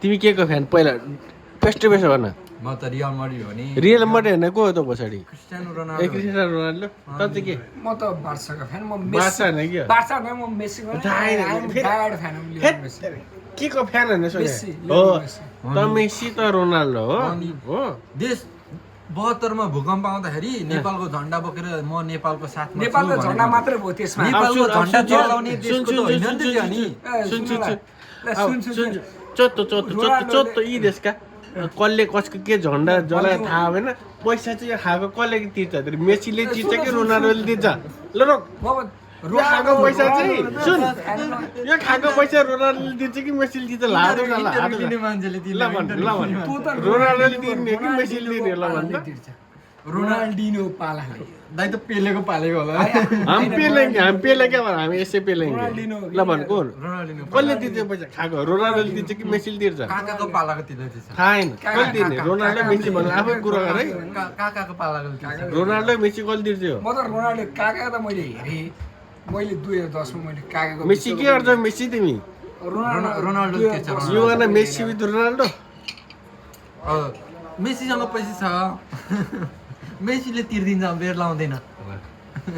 तिमी के को फ्यान पहिला फेस टु फेस भन म त रियल माड्रिड हो नि रियल मात्रै होइन को हो त पछाडि क्रिस्टियानो ए रोनाल्डो क्रिस्टियानो रोनाल्डो त चाहिँ के म त बार्साको फ्यान म बार्सा होइन के हो? बार्सा होइन म मेसीको थाहै छैन। फेरि- ब्याड फ्यान हो हेट, मेसी के को फ्यान होइन मेस्सी, सोचे लियोनल हो मेस्सी। त मेसी त रोनाल्डो हो अनि- हो देश 72 मा भूकम्प आउँदाखेरि नेपालको झन्डा बोकेर म नेपालको साथमा छु नेपालको भनेको झन्डा हुन्छ। मात्रै भयो त्यसमा नेपालको अब सुन- झन्डा अब सुन- जलाउने सुन- देशको त सुन- होइन सुन- नि त त्यो नि ए, सुन सुन सुन ल। ल, सुन, सुन, सुन। चोत्तो चोत्तो चोत्तो चोत्तो यी देशका कसले कसको के झन्डा जलाएर थाहा भएन पैसा चाहिँ यो खाएको कसले तिर्छ त्यो मेसीले तिर्छ कि रोनाल्डोले तिर्छ ल रोक म यो खाएको पैसा चाहिँ सुन फ्यान यो खाएको पैसा रोनाल्डोले तिर्छ कि मेसीले तिर्छ ल हात उठा, ल हात इन्टरभ्यू उठा। दिने मान्छेले ल तिर्छ, भन् ल इन्टरभ्यू भन् दिने तँ त रोनाल्डोले तिर्ने कि मेसीले तिर्ने ल भन् त रोनाल्डिनो पालाले दाइ त पेलेको पालेको होला हम पेलेंगे हम पेलेंगे अब हामी यसै पेलेंगे रोनाल्डिनो ल भन् कोन रोनाल्डिनो कसले तिर्छ पैसा खाएको रोनाल्डोले तिर्छ कि मेसीले तिर्छ काकाको पालाको तिर्दैछ थाहा छैन कसले तिर्ने रोनाल्डो मेसी भनेर आफै कुरा गर है काकाको पालाको तिर्छ रोनाल्डो मेसी कसले तिर्छ म त रोनाल्डो काका त मैले हेरेँ मैले 2010 मा मैले काकाको मेसी के गर्छ मेसी तिमी रोनाल्डो के छ? You want Messi with Ronaldo मेसीसँग पैसा छ मेसीले तिर्दिन्छ बेर लाउँदैन